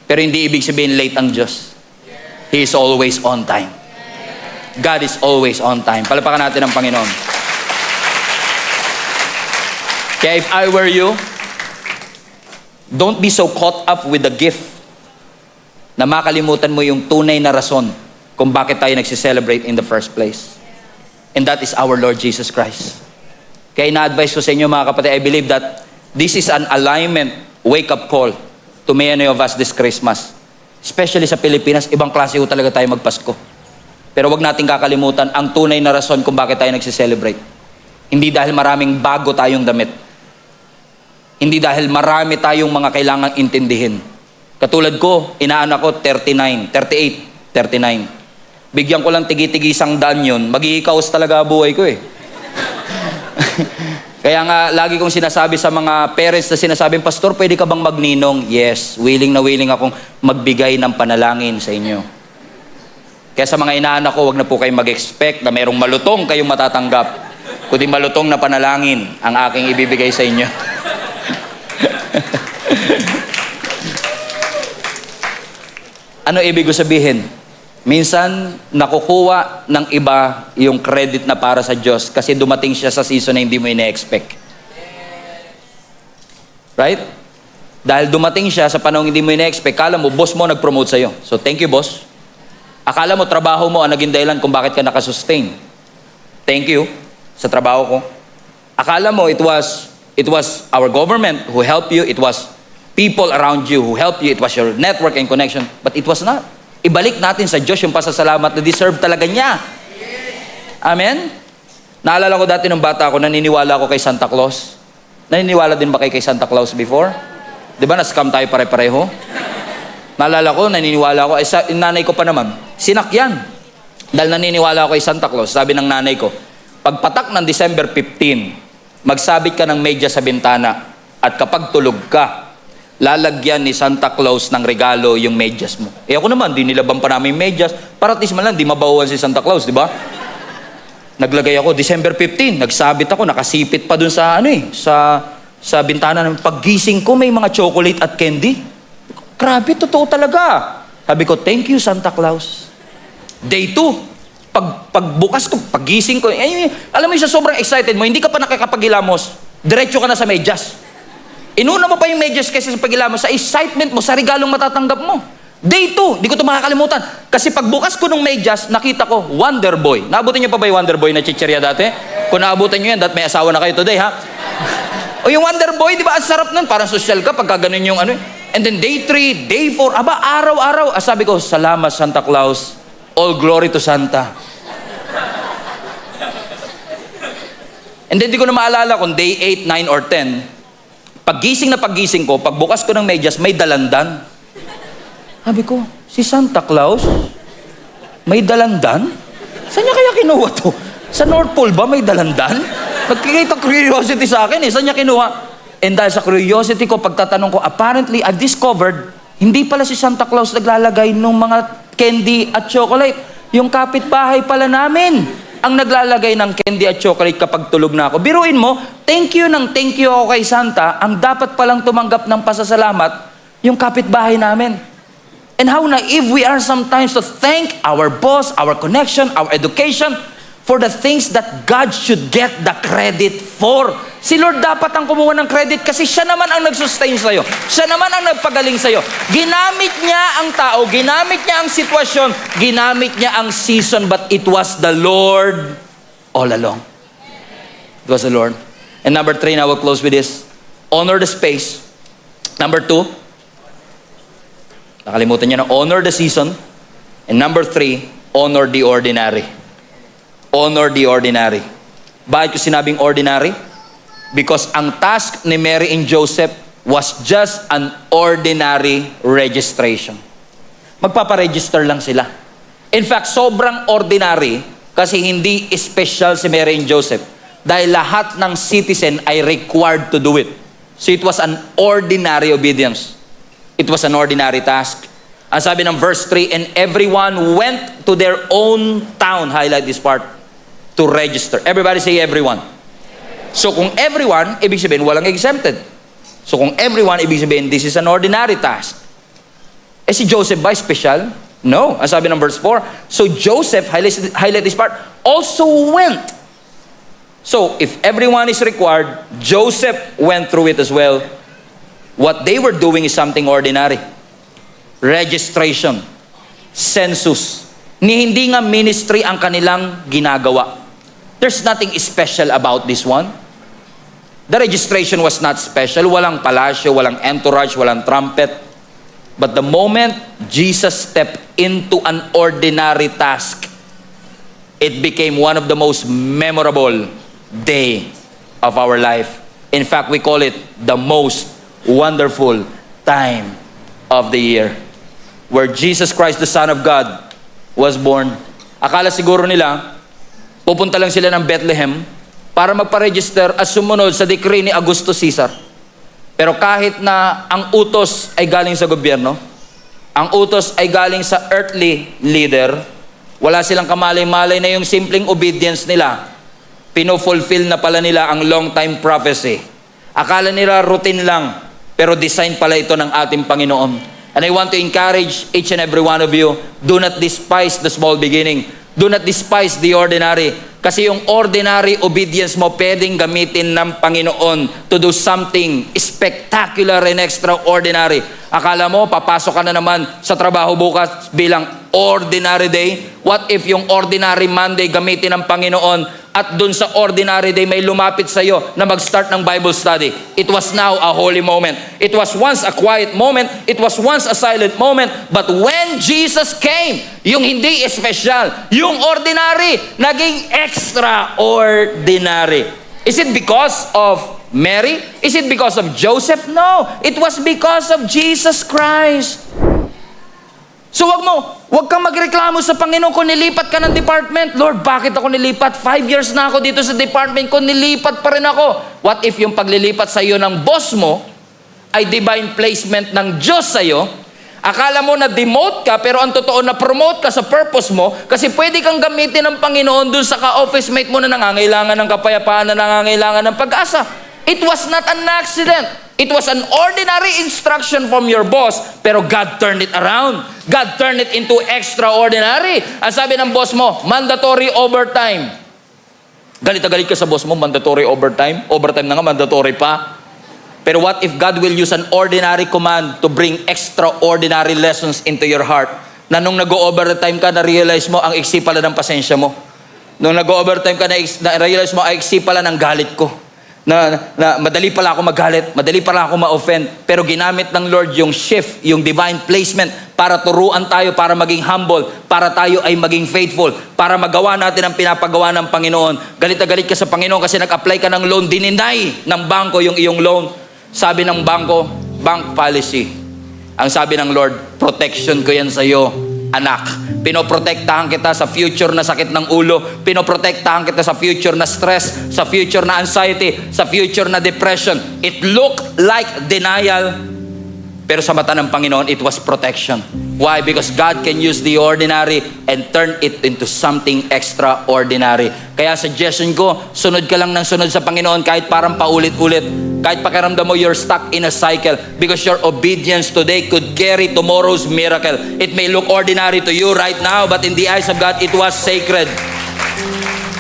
Pero hindi ibig sabihin late ang Diyos. He is always on time. God is always on time. Palapakan natin ang Panginoon. Kaya if I were you, don't be so caught up with the gift na makalimutan mo yung tunay na rason kung bakit tayo nagsiselebrate in the first place. And that is our Lord Jesus Christ. Kaya ina-advise ko sa inyo mga kapatid, I believe that this is an alignment wake-up call to many of us this Christmas. Especially sa Pilipinas, ibang klase ho talaga tayo magpasko. Pero wag nating kakalimutan ang tunay na rason kung bakit tayo nagsiselebrate. Hindi dahil maraming bago tayong damit. Hindi dahil marami tayong mga kailangang intindihin. Katulad ko, inaanak ko 39. Bigyan ko lang tigi-tigi $100 yun, mag-iikaos talaga buhay ko eh. Kaya nga, lagi kong sinasabi sa mga parents na sinasabing, Pastor, pwede ka bang magninong? Yes, willing na willing akong magbigay ng panalangin sa inyo. Kaya sa mga inaanak ko, wag na po kayong mag-expect na mayroong malutong kayong matatanggap. Kundi malutong na panalangin ang aking ibibigay sa inyo. Ano ibig ko sabihin? Minsan, nakukuha ng iba yung credit na para sa Diyos kasi dumating siya sa season na hindi mo ina-expect. Right? Dahil dumating siya sa panahon hindi mo ina-expect, kala mo, boss mo nag-promote sa'yo. So, thank you, boss. Akala mo, trabaho mo ang naging dahilan kung bakit ka nakasustain. Thank you sa trabaho ko. Akala mo, it was It was our government who helped you. It was people around you who helped you. It was your network and connection. But it was not. Ibalik natin sa Diyos yung pasasalamat na deserve talaga niya. Amen? Naalala ko dati nung bata ako, naniniwala ako kay Santa Claus. Naniniwala din ba kay Santa Claus before? Di ba na-scam tayo pare-pareho? Naalala ko, naniniwala ako. Yung nanay ko pa naman, sinakyan. Dahil naniniwala ako kay Santa Claus, sabi ng nanay ko, pagpatak ng December 15, magsabit ka ng medyas sa bintana at kapag tulog ka, lalagyan ni Santa Claus ng regalo yung medyas mo. Eh ako naman, di nilaban pa namin yung medyas, para at least man lang, di mabawahan si Santa Claus, di ba? Naglagay ako, December 15, nagsabit ako, nakasipit pa dun sa sa bintana. Paggising ko, may mga chocolate at candy. Grabe, totoo talaga. Sabi ko, thank you Santa Claus. Day 2, pagbukas ko, paggising ko, alam mo yung sa sobrang excited mo, hindi ka pa nakakapaghilamos, diretso ka na sa medyas. Inuna mo pa yung medyas kaysa sa paghilamos, sa excitement mo, sa regalong matatanggap mo. Day 2, di ko ito makakalimutan. Kasi pagbukas ko ng medyas, nakita ko, Wonder Boy. Naabutin niyo pa ba yung Wonder Boy na chichirya dati? Kung naabutin niyo yan, that may asawa na kayo today, ha? O yung Wonder Boy, di ba, ang sarap nun, parang social ka, pagka ganun yung ano. And then day 3, day 4, aba, araw-araw. Sabi ko, salamat Santa Claus. All glory to Santa. And then di ko na maalala kung day 8, 9, or 10. Paggising ko, pagbukas ko ng medyas, may dalandan. Sabi ko, si Santa Claus? May dalandan? Saan niya kaya kinuha to? Sa North Pole ba may dalandan? Nagkikita curiosity sa akin eh. Saan niya kinuha? And dahil sa curiosity ko, pagtatanong ko, apparently, I've discovered, hindi pala si Santa Claus naglalagay ng mga candy at chocolate. Yung kapitbahay pala namin ang naglalagay ng candy at chocolate kapag tulog na ako. Biruin mo, thank you ako kay Santa, ang dapat palang tumanggap ng pasasalamat, yung kapitbahay namin. And how naive we are sometimes to thank our boss, our connection, our education, for the things that God should get the credit for. Si Lord dapat ang kumuha ng credit kasi siya naman ang nag-sustain sa'yo. Siya naman ang nagpagaling sa'yo. Ginamit niya ang tao, ginamit niya ang sitwasyon, ginamit niya ang season, but it was the Lord all along. It was the Lord. And number 3, now we'll close with this. Honor the space. Number 2, nakalimutan niya na, honor the season. And number 3, honor the ordinary. Honor the ordinary. Bakit ko sinabing ordinary? Because ang task ni Mary and Joseph was just an ordinary registration. Magpaparegister lang sila. In fact, sobrang ordinary kasi hindi special si Mary and Joseph. Dahil lahat ng citizen ay required to do it. So it was an ordinary obedience. It was an ordinary task. Ang sabi ng verse 3, and everyone went to their own town, highlight this part, to register. Everybody say everyone. So kung everyone, ibig sabihin walang exempted. So kung everyone, ibig sabihin this is an ordinary task. Eh si Joseph ba special? No. Ang sabi ng verse 4, so Joseph, highlight this part, also went. So if everyone is required, Joseph went through it as well. What they were doing is something ordinary. Registration. Census. Hindi nga ministry ang kanilang ginagawa. There's nothing special about this one. The registration was not special. Walang palasyo, walang entourage, walang trumpet. But the moment Jesus stepped into an ordinary task, it became one of the most memorable day of our life. In fact, we call it the most wonderful time of the year, where Jesus Christ, the Son of God, was born. Akala siguro nila, pupunta lang sila ng Bethlehem para magpa-register at sumunod sa decree ni Augusto Caesar. Pero kahit na ang utos ay galing sa gobyerno, ang utos ay galing sa earthly leader, wala silang kamalay-malay na yung simpleng obedience nila. Pino-fulfill na pala nila ang long-time prophecy. Akala nila routine lang, pero design pala ito ng ating Panginoon. And I want to encourage each and every one of you, do not despise the small beginning. Do not despise the ordinary. Kasi yung ordinary obedience mo, pwedeng gamitin ng Panginoon to do something spectacular and extraordinary. Akala mo, papasok ka na naman sa trabaho bukas bilang ordinary day? What if yung ordinary Monday gamitin ng Panginoon at dun sa ordinary day may lumapit sa iyo na mag-start ng Bible study? It was now a holy moment. It was once a quiet moment. It was once a silent moment. But when Jesus came, yung hindi espesyal, yung ordinary, naging extraordinary. Is it because of Mary? Is it because of Joseph? No. It was because of Jesus Christ. So wag kang magreklamo sa Panginoon kung nilipat ka ng department. Lord, bakit ako nilipat? 5 years na ako dito sa department ko, nilipat pa rin ako. What if yung paglilipat sa iyo ng boss mo ay divine placement ng Diyos sa iyo? Akala mo na demote ka, pero ang totoo na promote ka sa purpose mo kasi pwede kang gamitin ng Panginoon dun sa ka-office mate mo na nangangailangan ng kapayapaan, na nangangailangan ng pag-asa. It was not an accident. It was an ordinary instruction from your boss, pero God turned it around. God turned it into extraordinary. Ang sabi ng boss mo, mandatory overtime. Galit na galit ka sa boss mo, mandatory overtime. Overtime na nga, mandatory pa. Pero what if God will use an ordinary command to bring extraordinary lessons into your heart? Na nung nag-overtime ka, na-realize mo ang iksi pala ng pasensya mo. Nung nag-overtime ka, na-realize mo ang iksi pala ng galit ko. Na madali pala ako magalit, madali pala ako ma-offend, pero ginamit ng Lord yung shift, yung divine placement para turuan tayo, para maging humble, para tayo ay maging faithful, para magawa natin ang pinapagawa ng Panginoon. Galit na galit ka sa Panginoon kasi nag-apply ka ng loan, dininay ng bangko yung iyong loan. Sabi ng bangko, bank policy. Ang sabi ng Lord, protection ko yan sa iyo, anak. Pinoprotektahan kita sa future na sakit ng ulo. Pinoprotektahan kita sa future na stress, sa future na anxiety, sa future na depression. It looked like denial, pero sa mata ng Panginoon, it was protection. Why? Because God can use the ordinary and turn it into something extraordinary. Kaya suggestion ko, sunod ka lang ng sunod sa Panginoon kahit parang paulit-ulit. Kahit pakiramdam mo you're stuck in a cycle, because your obedience today could carry tomorrow's miracle. It may look ordinary to you right now, but in the eyes of God, it was sacred.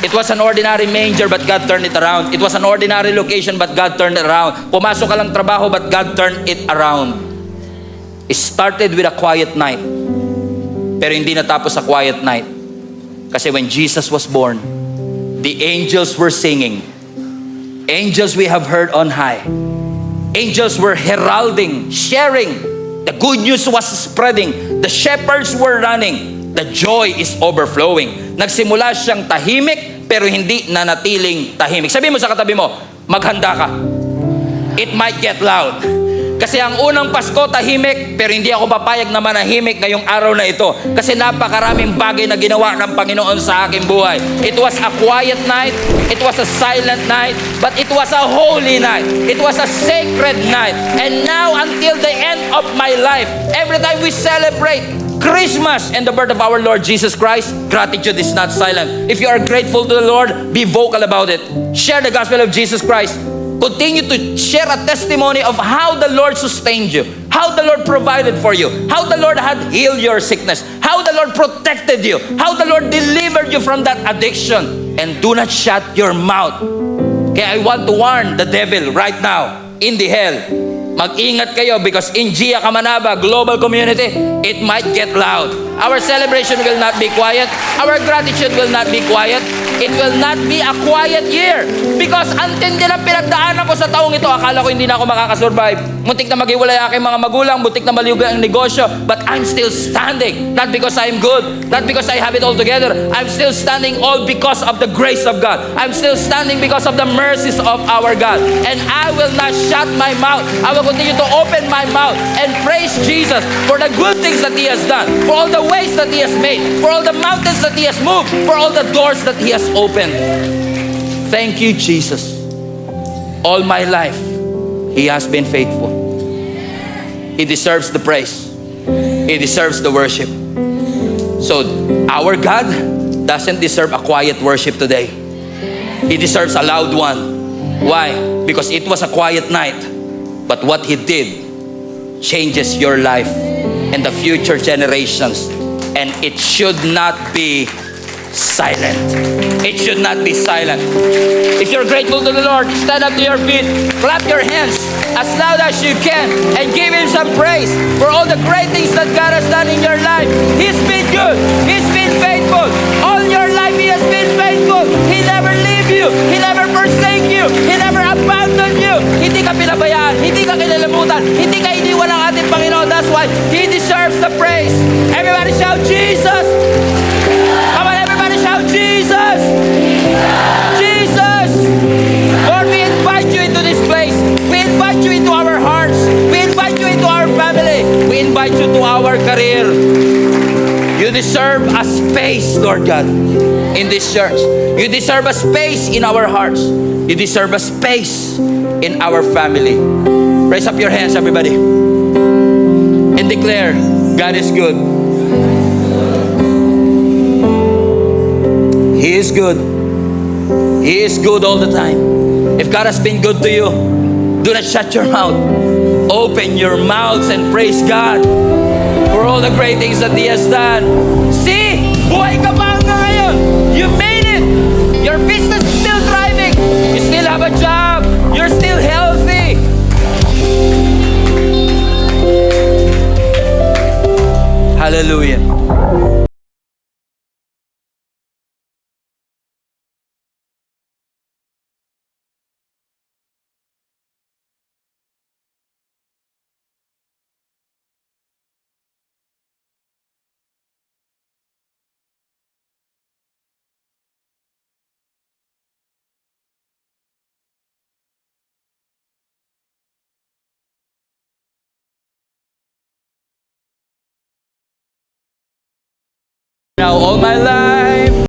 It was an ordinary manger, but God turned it around. It was an ordinary location, but God turned it around. Pumasok ka lang trabaho, but God turned it around. It started with a quiet night, pero hindi natapos sa quiet night. Kasi when Jesus was born, the angels were singing. Angels we have heard on high. Angels were heralding, sharing. The good news was spreading. The shepherds were running. The joy is overflowing. Nagsimula siyang tahimik, pero hindi nanatiling tahimik. Sabi mo sa katabi mo, maghanda ka. It might get loud. Kasi ang unang Pasko tahimik, pero hindi ako papayag na manahimik ngayong araw na ito. Kasi napakaraming bagay na ginawa ng Panginoon sa aking buhay. It was a quiet night, it was a silent night, but it was a holy night. It was a sacred night. And now until the end of my life, every time we celebrate Christmas and the birth of our Lord Jesus Christ, gratitude is not silent. If you are grateful to the Lord, be vocal about it. Share the gospel of Jesus Christ. Continue to share a testimony of how the Lord sustained you, how the Lord provided for you, how the Lord had healed your sickness, how the Lord protected you, how the Lord delivered you from that addiction. And do not shut your mouth. Kaya I want to warn the devil right now in the hell. Mag-ingat kayo, because in Gia Kamanaba Global Community, it might get loud. Our celebration will not be quiet. Our gratitude will not be quiet. It will not be a quiet year. Because antindi ng pinagdaanan ko sa taong ito, akala ko hindi na ako makakasurvive. Muntik na maghiwalay aking mga magulang, muntik na maliw ang negosyo, but I'm still standing. Not because I'm good, not because I have it all together. I'm still standing all because of the grace of God. I'm still standing because of the mercies of our God. And I will not shut my mouth. I will continue to open my mouth and praise Jesus for the good things that He has done, for all the ways that He has made, for all the mountains that He has moved, for all the doors that He has opened. Thank you, Jesus. All my life, He has been faithful. He deserves the praise. He deserves the worship. So, our God doesn't deserve a quiet worship today. He deserves a loud one. Why? Because it was a quiet night. But what He did changes your life and the future generations. And it should not be silent. It should not be silent. If you're grateful to the Lord, stand up to your feet, clap your hands, as loud as you can and give Him some praise for all the great things that God has done in your life. He's been good. He's been faithful. All your life He has been faithful. He never leave you. He never forsake you. He never abandon you. Hindi ka pinabayaan. Hindi ka kinalimutan. Hindi ka iniwan ng ating Panginoon. That's why He deserves the praise. Everybody shout Jesus. Come on, everybody shout Jesus. Jesus. Lord, we invite you into this place. We invite you into our hearts. We invite you into our family. We invite you to our career. You deserve a space, Lord God, in this church. You deserve a space in our hearts. You deserve a space in our family. Raise up your hands, everybody, and declare, God is good. He is good. He is good all the time. If God has been good to you, do not shut your mouth. Open your mouths and praise God for all the great things that He has done. See, buhay ka pa hanggang ngayon. You made it. Your business is still thriving. You still have a job. You're still healthy. Hallelujah. Now all my life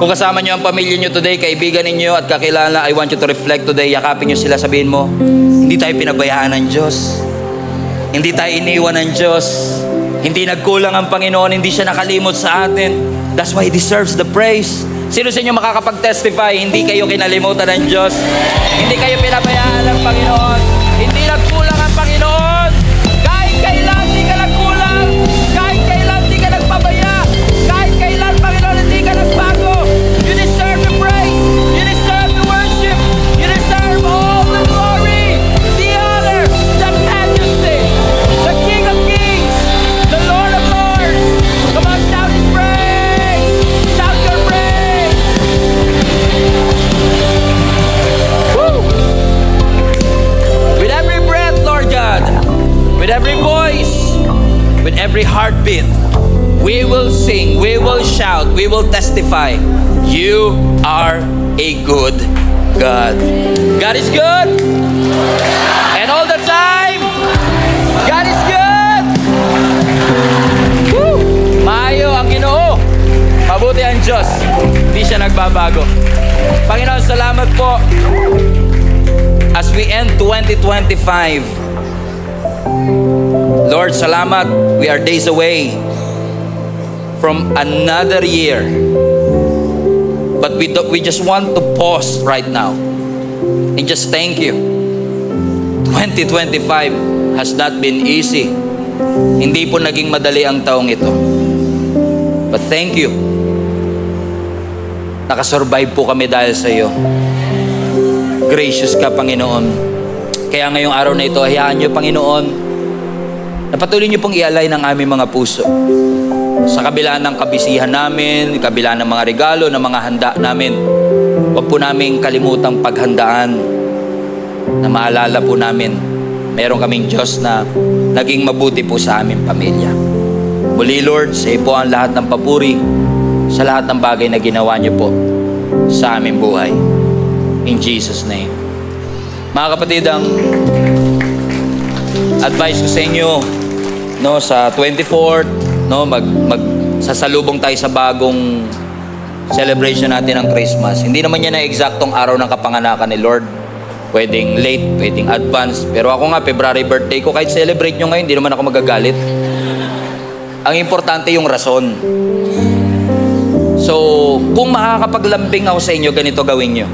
Kung kasama nyo ang pamilya nyo today, kaibigan ninyo at kakilala, I want you to reflect today. Yakapin nyo sila, sabihin mo, hindi tayo pinabayaan ng Diyos. Hindi tayo iniwan ng Diyos. Hindi nagkulang ang Panginoon, hindi siya nakalimot sa atin. That's why He deserves the praise. Sino sa inyo makakapag-testify, hindi kayo kinalimutan ng Diyos? Hindi kayo pinabayaan ng Panginoon? Hindi nagkulang ang Panginoon? Kahit kailan, hindi ka nagkulang. Kahit kailan, hindi ka nagpabaya. Kahit kailan, Panginoon, hindi ka nagbago. You deserve the praise. You deserve the worship. You deserve all the glory, the honor, the majesty, the King of Kings, the Lord of Lords. Come on, shout His praise. Shout your praise. Woo! With every breath, Lord God, with every voice, with every heartbeat, we will sing, we will shout, we will testify. You are a good God. God is good. And all the time, God is good. Woo! Maayo ang Ginoo. Mabuti ang Diyos. Hindi siya nagbabago. Panginoon, salamat po. As we end 2025, Lord, salamat. We are days away from another year. But we just want to pause right now and just thank you. 2025 has not been easy. Hindi po naging madali ang taong ito. But thank you. Nakasurvive po kami dahil sa iyo. Gracious ka, Panginoon. Kaya ngayong araw na ito, hayaan niyo, Panginoon, na patuloy niyo pong i-alay ng aming mga puso. Sa kabila ng kabisihan namin, kabila ng mga regalo, ng mga handa namin, huwag po namin kalimutang paghandaan na maalala po namin, meron kaming Diyos na naging mabuti po sa aming pamilya. Muli, Lord, sa iyo po ang lahat ng papuri, sa lahat ng bagay na ginawa niyo po sa aming buhay. In Jesus' name. Mga kapatid, ang advice ko sa inyo, no, sa 24th, no, sasalubong tayo sa bagong celebration natin ng Christmas. Hindi naman yan ang eksaktong araw ng kapanganakan ni Lord. Pwedeng late, pwedeng advance. Pero ako nga, February birthday ko, kahit celebrate nyo ngayon, hindi naman ako magagalit. Ang importante yung rason. So, kung makakapaglambing ako sa inyo, ganito gawin nyo.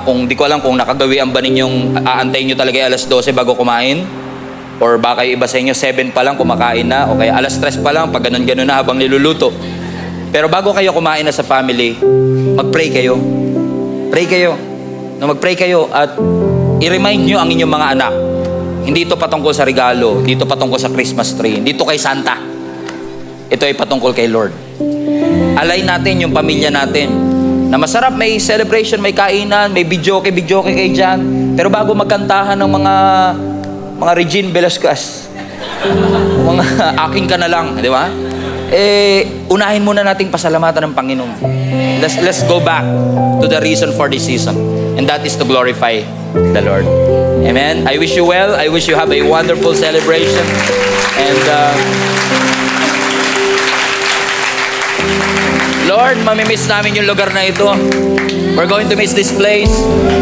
Kung di ko alam kung nakagawian ba ninyong aantayin nyo talaga alas 12 bago kumain, or baka yung iba sa inyo 7 pa lang kumakain na, o kaya alas 3 pa lang pag ganun-ganun na habang niluluto. Pero bago kayo kumain na sa family, mag-pray kayo. Pray kayo. No, mag-pray kayo at i-remind nyo ang inyong mga anak. Hindi ito patungkol sa regalo, hindi ito patungkol sa Christmas tree, hindi ito kay Santa. Ito ay patungkol kay Lord. Alay natin yung pamilya natin na masarap, may celebration, may kainan, may videoke kayo dyan. Pero bago magkantahan ng mga Regine Velasquez, mga aking ka na lang, di ba? Unahin muna nating pasalamatan ng Panginoon. Let's go back to the reason for this season. And that is to glorify the Lord. Amen? I wish you well. I wish you have a wonderful celebration. And Lord, mamimiss namin yung lugar na ito. We're going to miss this place.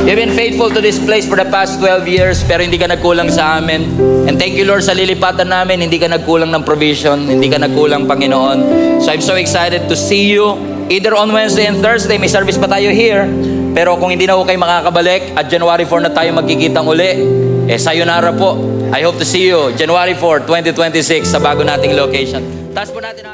You've been faithful to this place for the past 12 years, pero hindi ka nagkulang sa amin. And thank you, Lord, sa lilipatan namin. Hindi ka nagkulang ng provision. Hindi ka nagkulang, Panginoon. So I'm so excited to see you either on Wednesday and Thursday. May service pa tayo here. Pero kung hindi na ako kayo makakabalik, at January 4 na tayo magkikitang uli, sayonara po. I hope to see you January 4, 2026 sa bago nating location. Taas po natin ang